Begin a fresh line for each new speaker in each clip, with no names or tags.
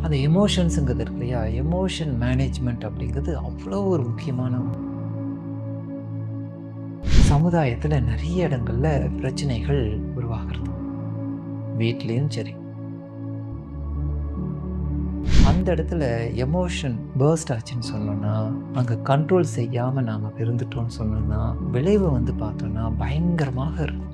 அந்த எமோஷன்ஸுங்கிறது இருக்கு இல்லையா, எமோஷன் மேனேஜ்மெண்ட் அப்படிங்கிறது அவ்வளோ ஒரு முக்கியமான சமுதாயத்தில் நிறைய இடங்கள்ல பிரச்சனைகள் உருவாகிறது. வீட்லேயும் சரி, அந்த இடத்துல எமோஷன் பர்ஸ்ட் ஆச்சுன்னு சொன்னோன்னா, அங்கே கண்ட்ரோல் செய்யாமல் நாம் இருந்துட்டோம்னு சொன்னோன்னா, விளைவு பார்த்தோன்னா பயங்கரமாக இருக்கும்.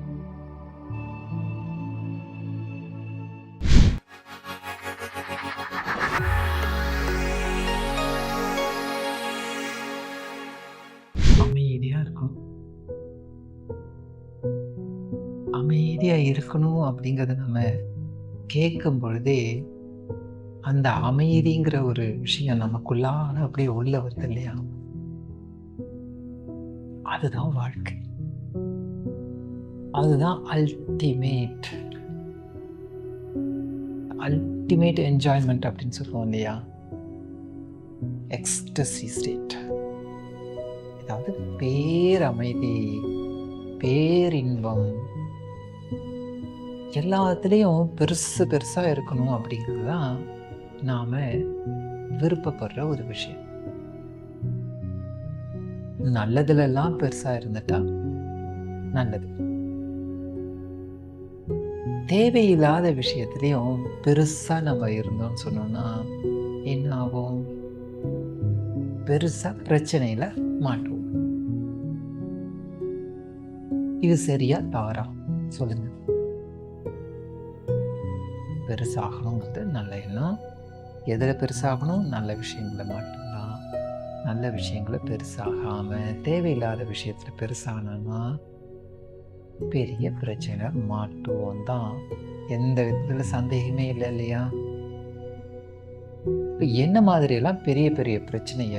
அமைதியாக இருக்கணும். அமைதியாக இருக்கணும் அப்படிங்கிறத நம்ம கேட்கும் பொழுதே அந்த அமைதிங்கிற ஒரு விஷயம் நமக்குள்ளாக அப்படியே உள்ள வருது இல்லையா, அதுதான் வாழ்க்கை. அதுதான் அல்டிமேட் என்ஜாய்மெண்ட் அப்படின்னு சொல்லுவோம் இல்லையா, எக்ஸ்டசி ஸ்டேட். அதாவது பேரமைதி, பேரின்பம், எல்லாத்துலேயும் பெருசாக இருக்கணும் அப்படிங்கிறது தான் நாம் விருப்பப்படுற ஒரு விஷயம். நல்லதுலெல்லாம் பெருசாக இருந்துட்டா நல்லது. தேவையில்லாத விஷயத்துலேயும் பெருசாக நம்ம இருந்தோம்னு சொன்னோம்னா என்ன ஆகும்? பெருசாக பிரச்சனையில் மாட்டுவோம். இது சரியா தவறா சொல்லுங்க? பெருசாகணுங்கிறது நல்ல எண்ணம். எதில் பெருசாகணும்? நல்ல விஷயங்களை மட்டும்தான். நல்ல விஷயங்களை பெருசாகாமல் தேவையில்லாத விஷயத்தில் பெருசானா பெரிய பிரச்சனை மாட்டுவோம் தான். எந்த விதத்தில் சந்தேகமே இல்லை இல்லையா? என்ன மாதிரியெல்லாம் பெரிய பெரிய பிரச்சனைய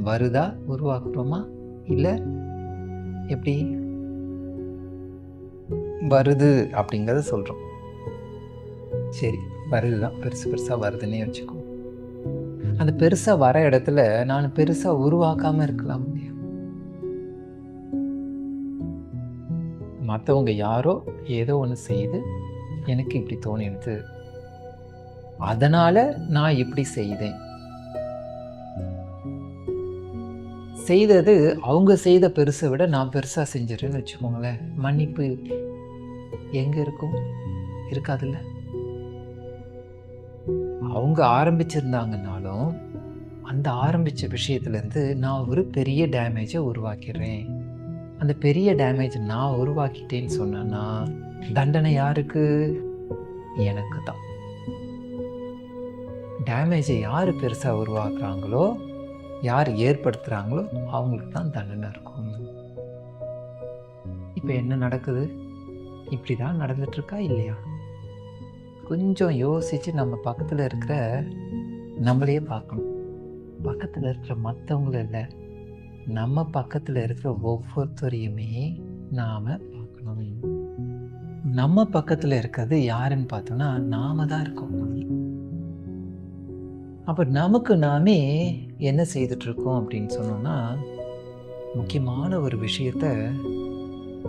வருதா உருவாக்குறோமா, இல்லை எப்படி வருது அப்படிங்கிறத சொல்கிறோம். சரி, வருதுதான், பெருசாக வருதுன்னே வச்சுக்கோ. அந்த பெருசாக வர இடத்துல நான் பெருசாக உருவாக்காமல் இருக்கலாம் இல்லையா? மற்றவங்க யாரோ ஏதோ ஒன்று செய்து எனக்கு இப்படி தோணிடுது, அதனால் நான் இப்படி செய்தது அவங்க செய்த பெருசை விட நான் பெருசாக செஞ்சிருன்னு வச்சுக்கோங்களேன். மன்னிப்பு எங்கே இருக்கும்? இருக்காதுல்ல. அவங்க ஆரம்பிச்சிருந்தாங்கன்னாலும் அந்த ஆரம்பித்த விஷயத்துலேருந்து நான் ஒரு பெரிய டேமேஜை உருவாக்கிடுறேன். அந்த பெரிய டேமேஜ் நான் உருவாக்கிட்டேன்னு சொன்னேன்னா தண்டனை யாருக்கு? எனக்கு தான். டேமேஜை யார் பெருசாக உருவாக்குறாங்களோ, யார் ஏற்படுத்துகிறாங்களோ அவங்களுக்கு தான் தண்டனை இருக்கும். இப்போ என்ன நடக்குது? இப்படி தான் நடந்துட்டுருக்கா இல்லையா? கொஞ்சம் யோசித்து நம்ம பக்கத்தில் இருக்கிற நம்மளையே பார்க்கணும். பக்கத்தில் இருக்கிற மற்றவங்கள இல்லை, நம்ம பக்கத்தில் இருக்கிற ஒவ்வொருத்தரையுமே நாம் பார்க்கணும். நம்ம பக்கத்தில் இருக்கிறது யாருன்னு பார்த்தோன்னா நாம தான் இருக்கோம். அப்போ நமக்கு நாமே என்ன செய்துட்ருக்கோம் அப்படின்னு சொன்னோன்னா, முக்கியமான ஒரு விஷயத்த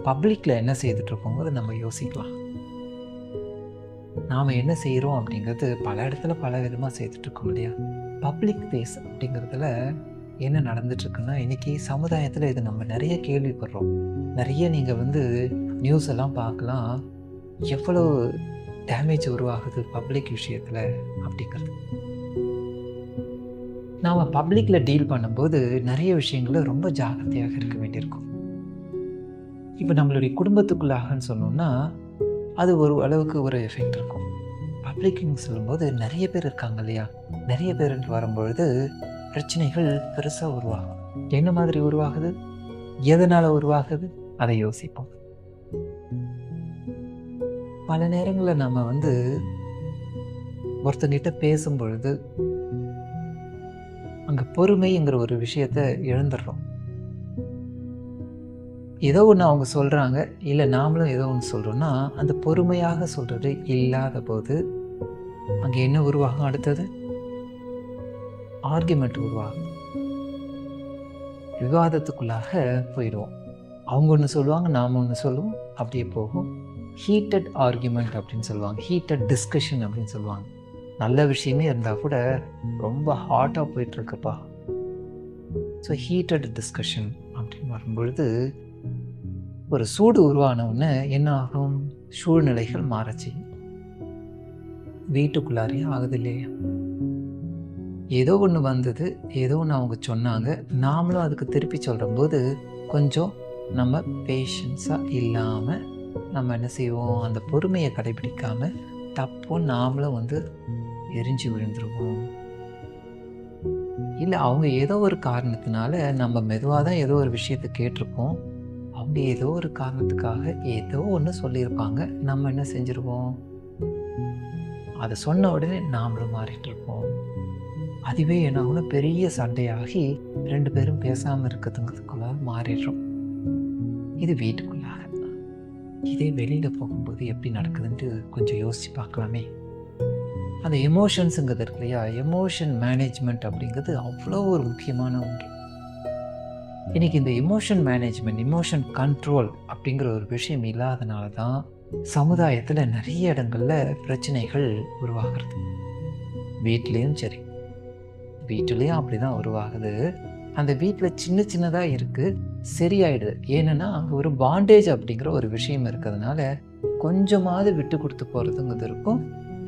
பப்ளிக்கில் என்ன செய்துட்ருக்கோங்கிறத நம்ம யோசிக்கலாம். நாம் என்ன செய்கிறோம் அப்படிங்கிறது பல இடத்துல பல விதமாக செய்துட்ருக்கோம் இல்லையா? பப்ளிக் பிளேஸ் அப்படிங்கிறதுல என்ன நடந்துட்டுருக்குன்னா, இன்றைக்கி சமுதாயத்தில் இது நம்ம நிறைய கேள்விப்படுறோம். நிறைய நீங்கள் நியூஸ் எல்லாம் பார்க்கலாம், எவ்வளோ டேமேஜ் உருவாகுது பப்ளிக் விஷயத்தில் அப்படிங்கிறது. நாம் பப்ளிக்கில் டீல் பண்ணும்போது நிறைய விஷயங்களில் ரொம்ப ஜாக்கிரதையாக இருக்க வேண்டியிருக்கும். இப்போ நம்மளுடைய குடும்பத்துக்குள்ளாகன்னு சொன்னோம்னா அது ஒரு அளவுக்கு ஒரு எஃபெக்ட் இருக்கும். பப்ளிக்னு சொல்லும்போது நிறைய பேர் இருக்காங்க இல்லையா? நிறைய பேர் வரும்பொழுது பிரச்சனைகள் பெருசாக உருவாகும். என்ன மாதிரி உருவாகுது? எதனால் உருவாகுது? அதை யோசிப்போம். பல நேரங்களில் நம்ம ஒருத்தங்கிட்ட பேசும் பொழுது அங்கே பொறுமைங்கிற ஒரு விஷயத்தை இழந்துடுறோம். ஏதோ ஒன்று அவங்க சொல்கிறாங்க, இல்லை நாமளும் ஏதோ ஒன்று சொல்கிறோன்னா அந்த பொறுமையாக சொல்கிறது இல்லாத போது அங்கே என்ன உருவாகும்? அடுத்தது ஆர்கியூமெண்ட் உருவாகும். விவாதத்துக்குள்ளாக போயிடுவோம். அவங்க ஒன்று சொல்லுவாங்க, நாம் ஒன்று சொல்லுவோம், அப்படியே போகும். ஹீட்டட் ஆர்கியூமெண்ட் அப்படின்னு சொல்லுவாங்க, ஹீட்டட் டிஸ்கஷன் அப்படின்னு சொல்லுவாங்க. நல்ல விஷயமே இருந்தால் கூட ரொம்ப ஹாட்டாக போயிட்டுருக்குப்பா. ஸோ ஹீட்டட் டிஸ்கஷன் அப்படின்னு வரும்பொழுது ஒரு சூடு உருவான உடனே என்ன ஆகும்? சூழ்நிலைகள் மாற செய்யும். வீட்டுக்குள்ளாரையே ஆகுது இல்லையா? ஏதோ ஒன்று வந்தது, ஏதோ ஒன்று அவங்க சொன்னாங்க, நாமளும் அதுக்கு திருப்பி சொல்லும்போது கொஞ்சம் நம்ம பேஷன்ஸாக இல்லாமல் நம்ம என்ன செய்வோம்? அந்த பொறுமையை கடைபிடிக்காமல் தப்பும் நாமளும் எரிஞ்சு விழுந்துருவோம். இல்லை அவங்க ஏதோ ஒரு காரணத்தினால நம்ம மெதுவாக தான் ஏதோ ஒரு விஷயத்தை கேட்டிருப்போம். அவங்க ஏதோ ஒரு காரணத்துக்காக ஏதோ ஒன்று சொல்லியிருப்பாங்க. நம்ம என்ன செஞ்சுருவோம்? அதை சொன்ன உடனே நாமளும் மாறிட்டு இருப்போம். அதுவே என்ன ஆகும்னா பெரிய சண்டையாகி 2 பேரும் பேசாமல் இருக்கிறதுக்குள்ள மாறிடுறோம். இது வீட்டுக்குள்ளாக. இதே வெளியில் போகும்போது எப்படி நடக்குதுன்ட்டு கொஞ்சம் யோசித்து பார்க்கலாமே. அந்த எமோஷன்ஸுங்கிறது இருக்கு இல்லையா? எமோஷன் மேனேஜ்மெண்ட் அப்படிங்கிறது அவ்வளோ ஒரு முக்கியமான ஒன்று. இன்றைக்கி இந்த எமோஷன் மேனேஜ்மெண்ட், எமோஷன் கண்ட்ரோல் அப்படிங்கிற ஒரு விஷயம் இல்லாதனால தான் சமுதாயத்தில் நிறைய இடங்களில் பிரச்சனைகள் உருவாகிறது. வீட்லேயும் சரி, வீட்டிலையும் அப்படி தான் உருவாகுது. அந்த வீட்டில் சின்ன சின்னதாக இருக்குது, சரியாயிடுது. ஏன்னா ஒரு பாண்டேஜ் அப்படிங்கிற ஒரு விஷயம் இருக்கிறதுனால கொஞ்சமாவது விட்டு கொடுத்து போகிறதுங்கிறது இருக்கும்.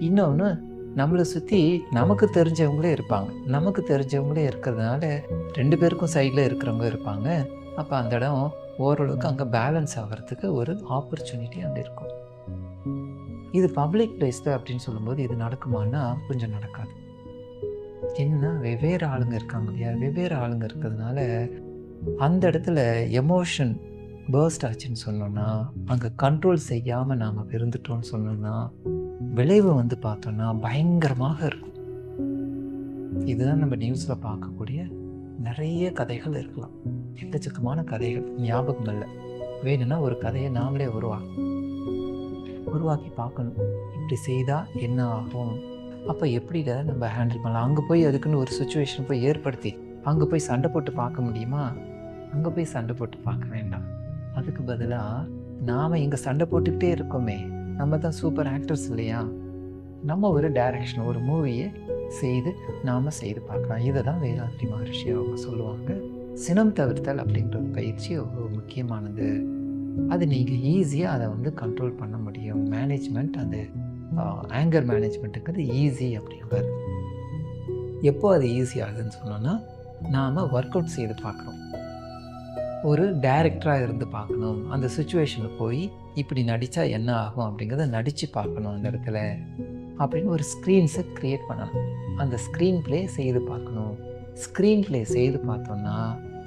இன்னொன்று, நம்மளை சுற்றி நமக்கு தெரிஞ்சவங்களே இருப்பாங்க. நமக்கு தெரிஞ்சவங்களே இருக்கிறதுனால 2 பேருக்கும் சைடில் இருக்கிறவங்க இருப்பாங்க. அப்போ அந்த இடம் ஓரளவுக்கு அங்கே பேலன்ஸ் ஆகிறதுக்கு ஒரு ஆப்பர்ச்சுனிட்டி அங்கே இருக்கும். இது பப்ளிக் பிளேஸில் அப்படின்னு சொல்லும்போது இது நடக்குமான்னா கொஞ்சம் நடக்காது. என்னன்னா வெவ்வேறு ஆளுங்க இருக்காங்க இல்லையா? வெவ்வேறு ஆளுங்க இருக்கிறதுனால அந்த இடத்துல எமோஷன் பர்ஸ்ட் ஆச்சுன்னு சொன்னோன்னா, அங்கே கண்ட்ரோல் செய்யாமல் நாம் இருந்துட்டோம்னு சொன்னோம்னா விளைவு பார்த்தோன்னா பயங்கரமாக இருக்கும். இதுதான் நம்ம நியூஸில் பார்க்கக்கூடிய நிறைய கதைகள் இருக்கலாம். எக்கச்சக்கமான கதைகள் ஞாபகம் இல்லை. வேணும்னா ஒரு கதையை நாமளே உருவாக்கி பார்க்கணும். இப்படி செய்தால் என்ன ஆகும், அப்போ எப்படி நம்ம ஹேண்டில் பண்ணலாம். அங்கே போய் அதுக்குன்னு ஒரு சுச்சுவேஷன் போய் ஏற்படுத்தி அங்கே போய் சண்டை போட்டு பார்க்க முடியுமா? அங்கே போய் சண்டை போட்டு பார்க்க வேண்டாம். அதுக்கு பதிலாக நாம் இங்கே சண்டை போட்டுக்கிட்டே இருக்கோமே, நம்ம தான் சூப்பர் ஆக்டர்ஸ் இல்லையா? நம்ம ஒரு டைரக்ஷன், ஒரு மூவியை நாம் செய்து பார்க்கலாம். இதை தான் வேதாத்ரி மகரிஷி அவங்க சொல்லுவாங்க. சினம் தவிர்த்தல் அப்படின்ற ஒரு பயிற்சி ஒரு முக்கியமானது. அது நீங்கள் ஈஸியாக அதை கண்ட்ரோல் பண்ண முடியும். மேனேஜ்மெண்ட், அந்த ஆங்கர் மேனேஜ்மெண்ட்டுங்கிறது ஈஸி அப்படிங்கிறது. எப்போ அது ஈஸி ஆகுதுன்னு சொன்னோன்னா, நாம் ஒர்க் அவுட் செய்து பார்க்குறோம். ஒரு டைரக்டராக இருந்து பார்க்கணும். அந்த சுச்சுவேஷனில் போய் இப்படி நடித்தா என்ன ஆகும் அப்படிங்கிறத நடித்து பார்க்கணும் அந்த இடத்துல அப்படின்னு ஒரு ஸ்க்ரீன்ஸை க்ரியேட் பண்ணணும். அந்த ஸ்க்ரீன் ப்ளே செய்து பார்க்கணும். ஸ்க்ரீன் ப்ளே செய்து பார்த்தோன்னா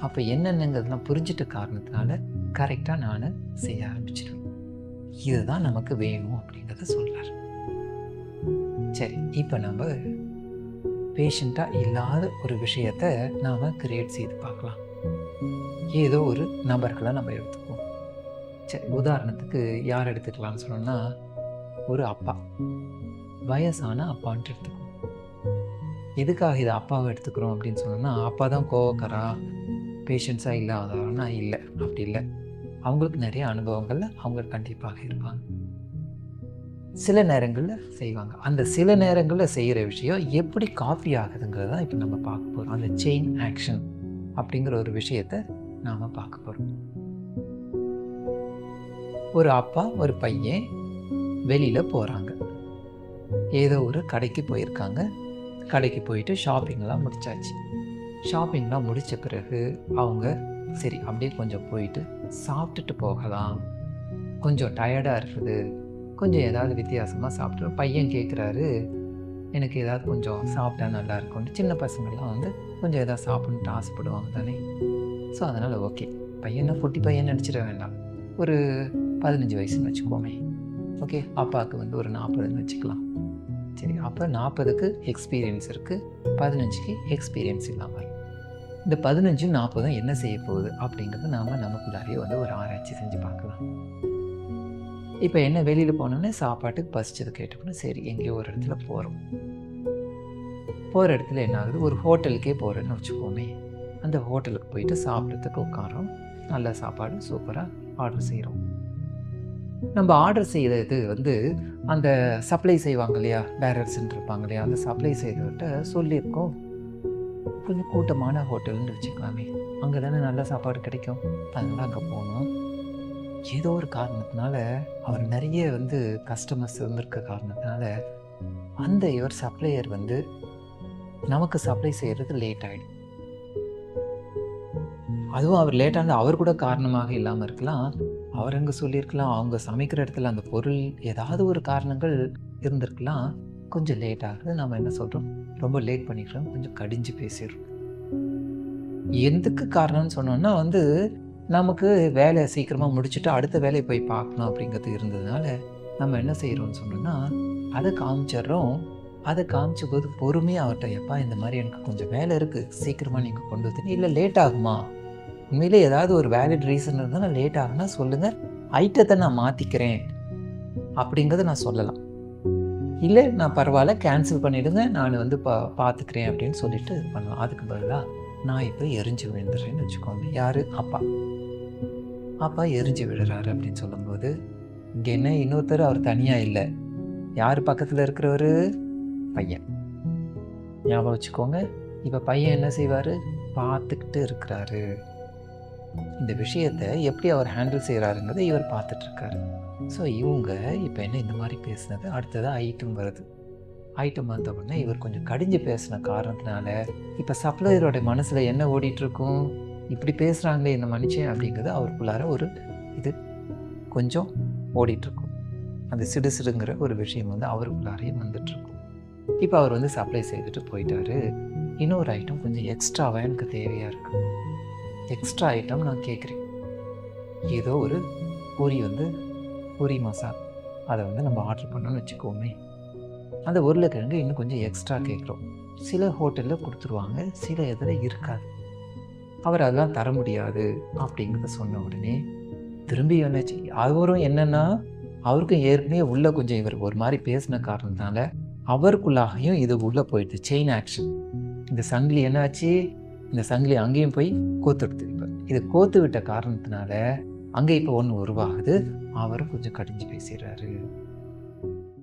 அப்போ என்னென்னங்கிறதுலாம் புரிஞ்சிட்ட காரணத்தினால கரெக்டாக நான் செய்ய ஆரம்பிச்சிடுவேன். இதுதான் நமக்கு வேணும் அப்படிங்கிறத சொல்கிறார். சரி, இப்போ நம்ம பேஷண்ட்டாக இல்லாத ஒரு விஷயத்தை நாம் க்ரியேட் செய்து பார்க்கலாம். ஏதோ ஒரு நபர்களை நம்ம எடுத்துக்குவோம். சரி, உதாரணத்துக்கு யார் எடுத்துக்கலாம்னு சொன்னோன்னா, ஒரு அப்பா, வயசான அப்பான்ட்டு எடுத்துக்குவோம். எதுக்காக இதை அப்பாவை எடுத்துக்கிறோம் அப்படின்னு சொன்னோன்னா, அப்பா தான் கோவக்காரா, பேஷன்ஸாக இல்லாதவனா? இல்லை, அப்படி இல்லை. அவங்களுக்கு நிறைய அனுபவங்கள் அவங்க கண்டிப்பாக இருப்பாங்க. சில நேரங்களில் செய்வாங்க. அந்த சில நேரங்களில் செய்கிற விஷயம் எப்படி காப்பி ஆகுதுங்கிறது தான் இப்போ நம்ம பார்க்க போகிறோம். அந்த செயின் ஆக்ஷன் அப்படிங்கிற ஒரு விஷயத்தை நாம் பார்க்க போகிறோம். ஒரு அப்பா ஒரு பையன் வெளியில் போகிறாங்க. ஏதோ ஒரு கடைக்கு போயிருக்காங்க. கடைக்கு போயிட்டு ஷாப்பிங்லாம் முடித்தாச்சு. ஷாப்பிங்லாம் முடித்த பிறகு அவங்க சரி அப்படியே கொஞ்சம் போயிட்டு சாப்பிட்டுட்டு போகலாம், கொஞ்சம் டயர்டாக இருக்குது, கொஞ்சம் ஏதாவது வித்தியாசமாக சாப்பிட்டு. பையன் கேட்குறாரு, எனக்கு ஏதாவது கொஞ்சம் சாப்பிட்டா நல்லா இருக்கும்னு. சின்ன பசங்கள்லாம் கொஞ்சம் ஏதாவது சாப்பிட்ணுன்ட்டு ஆசைப்படுவாங்க தானே. ஸோ அதனால் ஓகே, பையனை குட்டி பையன் நினச்சிட வேண்டாம், ஒரு 15 வயசுன்னு வச்சுக்கோமே. ஓகே, அப்பாவுக்கு ஒரு 40ன்னு வச்சுக்கலாம். சரி, அப்போ 40க்கு எக்ஸ்பீரியன்ஸ் இருக்குது, 15க்கு எக்ஸ்பீரியன்ஸ் இல்லாமல். இந்த 15 40 என்ன செய்ய போகுது அப்படிங்கிறது நாம் நமக்குள்ளாரையே ஒரு ஆராய்ச்சி செஞ்சு பார்க்கலாம். இப்போ என்ன, வெளியில் போனோன்னே சாப்பாட்டுக்கு பசிச்சது கேட்டுக்கணும். சரி, எங்கேயோ ஒரு இடத்துல போகிறோம். போகிற இடத்துல என்ன ஆகுது, ஒரு ஹோட்டலுக்கே போகிறேன்னு வச்சுக்கோமே. அந்த ஹோட்டலுக்கு போயிட்டு சாப்பிட்றதுக்கு உட்காரோம். நல்ல சாப்பாடு சூப்பராக ஆர்டர் செய்கிறோம். நம்ம ஆர்டர் செய்கிறது அந்த சப்ளை செய்வாங்க இல்லையா, பேரர்ஸ்ன்னு இருப்பாங்க இல்லையா, அந்த சப்ளை செய்கிறவர்கிட்ட சொல்லியிருக்கோம், கொஞ்சம் கூட்டமான ஹோட்டல்னு வச்சுக்கலாமே, அங்கே தானே நல்ல சாப்பாடு கிடைக்கும், அதனால் அங்கே போனோம். ஏதோ ஒரு காரணத்தினால அவர் நிறைய கஸ்டமர்ஸ் இருந்திருக்க காரணத்தினால இவர் சப்ளையர் நமக்கு சப்ளை செய்கிறது லேட் ஆகிடும். அதுவும் அவர் லேட்டாக அவர் கூட காரணமாக இல்லாமல் இருக்கலாம். அவர் அங்கே சொல்லியிருக்கலாம், அவங்க சமைக்கிற இடத்துல அந்த பொருள் ஏதாவது ஒரு காரணங்கள் இருந்திருக்கலாம். கொஞ்சம் லேட் ஆகுது. நம்ம என்ன சொல்கிறோம், ரொம்ப லேட் பண்ணிக்கிறோம், கொஞ்சம் கடிஞ்சு பேசிடுறோம். எதுக்கு காரணம்னு சொன்னோன்னா நமக்கு வேலையை சீக்கிரமாக முடிச்சுட்டு அடுத்த வேலையை போய் பார்க்கணும் அப்படிங்கிறது இருந்ததுனால நம்ம என்ன செய்கிறோம்னு சொன்னோன்னா அதை காமிச்சிட்றோம். அதை காமிச்ச போது பொறுமையாக அவர்கிட்ட, எப்பா இந்த மாதிரி எனக்கு கொஞ்சம் வேலை இருக்குது, சீக்கிரமாக நீங்கள் கொண்டு வந்து, இல்லை லேட் ஆகுமா, உண்மையிலே ஏதாவது ஒரு வேலிட் ரீசன் இருந்தால் நான் லேட் ஆகுனா சொல்லுங்கள், ஐட்டத்தை நான் மாற்றிக்கிறேன் அப்படிங்கிறத நான் சொல்லலாம். இல்லை நான் பரவாயில்ல கேன்சல் பண்ணிவிடுங்க, நான் பார்த்துக்கிறேன் அப்படின்னு சொல்லிட்டு இது பண்ணலாம். அதுக்கு பதிலாக நான் இப்போ எரிஞ்சு விழுந்துடுறேன்னு வச்சுக்கோங்க. யார்? அப்பா எரிஞ்சு விடுறாரு அப்படின்னு சொல்லும்போது இங்கே என்ன, இன்னொருத்தர் அவர் தனியாக இல்லை, யார் பக்கத்தில் இருக்கிறவர்? பையன். ஞாபகம் வச்சுக்கோங்க. இப்போ பையன் என்ன செய்வார்? பார்த்துக்கிட்டு இருக்கிறாரு. இந்த விஷயத்தை எப்படி அவர் ஹேண்டில் செய்கிறாருங்கிறத இவர் பார்த்துட்ருக்காரு. ஸோ இவங்க இப்போ என்ன இந்த மாதிரி பேசுனது, அடுத்ததாக ஐட்டம் வருது. ஐட்டம் வந்த உடனே இவர் கொஞ்சம் கடிஞ்சு பேசின காரணத்தினால இப்போ சப்ளையரோட மனசில் என்ன ஓடிட்டுருக்கும், இப்படி பேசுகிறாங்களே இந்த மனுஷன் அப்படிங்கிறது அவருக்குள்ளார ஒரு இது கொஞ்சம் ஓடிட்டுருக்கும். அந்த சிடுசிடுங்கிற ஒரு விஷயம் அவருக்குள்ளாரையும் வந்துட்டுருக்கும். இப்போ அவர் சப்ளை செய்துட்டு போயிட்டாரு. இன்னொரு ஐட்டம் கொஞ்சம் எக்ஸ்ட்ராவாக எனக்கு தேவையாக இருக்குது. எக்ஸ்ட்ரா ஐட்டம் நான் கேட்குறேன். ஏதோ ஒரு பூரி பூரி மசாலா அதை நம்ம ஆர்டர் பண்ணோன்னு வச்சுக்கோமே. அந்த உருளைக்கிழங்கு இன்னும் கொஞ்சம் எக்ஸ்ட்ரா கேட்குறோம். சில ஹோட்டலில் கொடுத்துருவாங்க, சில இதில் இருக்காது. அவர் அதெல்லாம் தர முடியாது அப்படிங்கிறத சொன்ன உடனே திரும்பி வந்துச்சு. அவரும் என்னென்னா, அவருக்கும் ஏற்கனவே உள்ளே கொஞ்சம் இவர் ஒரு மாதிரி பேசின காரணத்தினால அவருக்குள்ளாகையும் இது உள்ளே போயிடுது. Chain action. இந்த சங்கிலி என்னாச்சு, இந்த சங்கிலி அங்கேயும் போய் கோத்துடுது. இப்போ இது கோத்து விட்ட காரணத்தினால அங்கே இப்போ ஒன்று உருவாகுது. அவரும் கொஞ்சம் கடிஞ்சு பேசிடுறாரு.